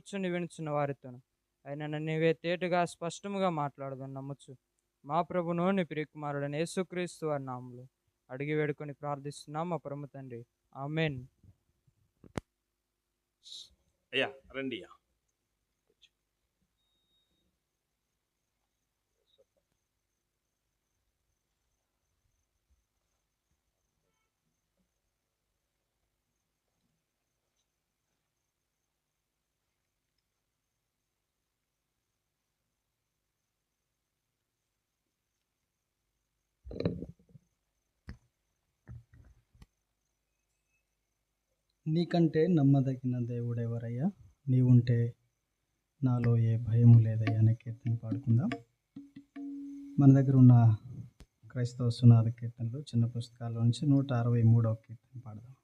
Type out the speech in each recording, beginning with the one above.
కూర్చుని వినుచున్న వారితో అయినా నీవే తేటగా స్పష్టముగా మాట్లాడదని నమ్మచ్చు. మా ప్రభును నీ ప్రియకుమారుడైన యేసుక్రీస్తు వారి నామములో అడిగి వేడుకొని ప్రార్థిస్తున్నాం మా పరమ తండ్రి. ఆమేన్. అయ్యా రండి. నీకంటే నమ్మదగిన దేవుడెవరయ్యా, నీవుంటే నాలో ఏ భయము లేదయ్యా అనే కీర్తన పాడుకుందాం. మన దగ్గర ఉన్న క్రైస్తవ సునాద కీర్తనలు చిన్న పుస్తకాల నుంచి 163వ కీర్తన పాడదాం.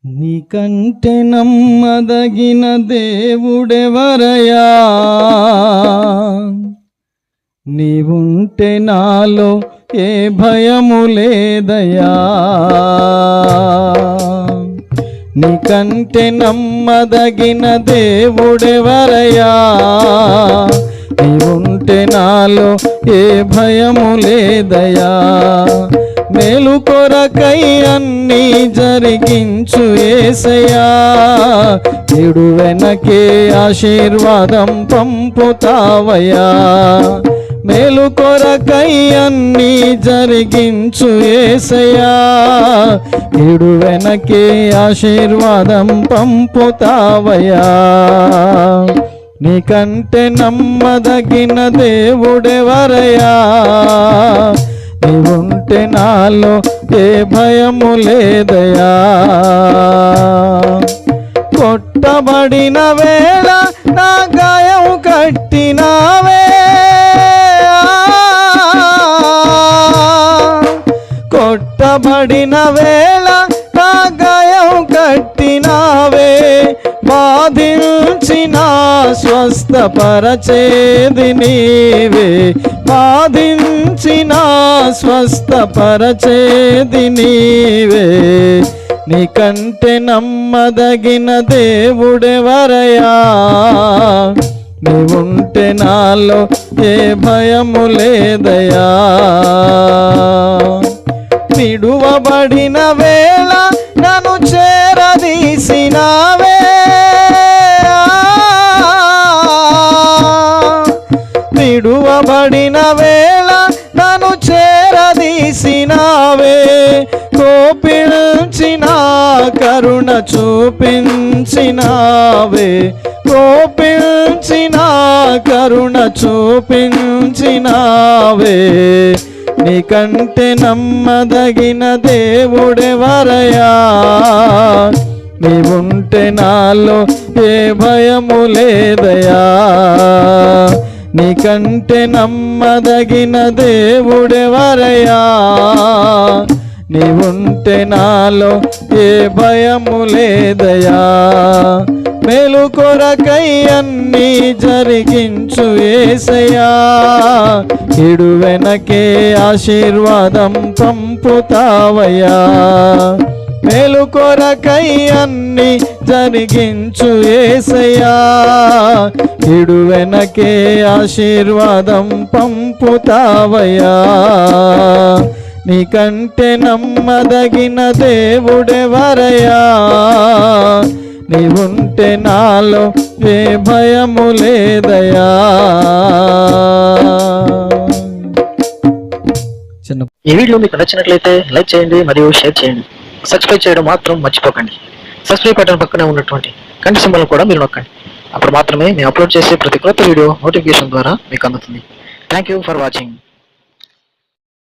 నీకంటే నమ్మదగిన దేవుడెవరయ్యా, నీవుంటే నాలో ఏ భయము లేదయ్యా. నీకంటే నమ్మదగిన దేవుడెవరయ్యా, నీవుంటే నాలో ఏ భయము లేదయ్యా. మేలు కొరకై అన్నీ జరిగించు యేసయ్యా, చెడు వెనకే ఆశీర్వాదం పంపుతావయ్యా. మేలు కొరకై అన్నీ జరిగించు యేసయ్యా, చెడు వెనకే ఆశీర్వాదం పంపుతావయ్యా. నీకంటే నమ్మదగిన దేవుడెవరయ్యా, నీవుంటే నాలో ఏ భయము లేదయ్యా. కొట్టబడిన వేళ నా గాయం కట్టినావే, కొట్టబడిన వేళ నా గాయం కట్టినావే. బాధించిన స్వస్థపరచేది నీవే, బాధించిన స్వస్థపరచేది నీవే. నీకంటే నమ్మదగిన దేవుడెవరయ్యా, నీవుంటే నాలో ఏ భయము లేదయ్యా. విడువబడిన వేళ నన్ను చేరదీసినావే, విడువబడిన వేళ నన్ను చేరదీసినావే. కోపించిన కరుణ చూపించినావే, కోపించిన కరుణ చూపించినావే. నీకంటే నమ్మదగిన దేవుడెవరయ్యా, నీవుంటే నాలో ఏ భయము లేదయ్యా. నీకంటే నమ్మదగిన దేవుడెవరయ్యా, నీవుంటే నాలో ఏ భయము లేదయ్యా. మేలు కొరకై అన్నీ జరిగించు యేసయ్యా, చెడు వెనకే ఆశీర్వాదం పంపుతావయ్యా. మేలు కొరకై అన్నీ జరిగించు యేసయ్యా, చెడు వెనకే ఆశీర్వాదం పంపుతావయ్యా. నీకంటే నమ్మదగిన దేవుడెవరయ్యా, నీవుంటే నాలో ఏ భయము లేదయ్యా. ఈ వీడియో మీకు నచ్చినట్లయితే లైక్ చేయండి మరియు షేర్ చేయండి. సబ్స్క్రైబ్ చేయడం మాత్రం మర్చిపోకండి. సబ్స్క్రైబ్ బటన్ పక్కనే ఉన్నటువంటి గంట సింబల్ కూడా మీరు నొక్కండి. అప్పుడు మాత్రమే మేము అప్లోడ్ చేసే ప్రతి కొత్త వీడియో నోటిఫికేషన్ ద్వారా మీకు అందుతుంది. Thank you for watching.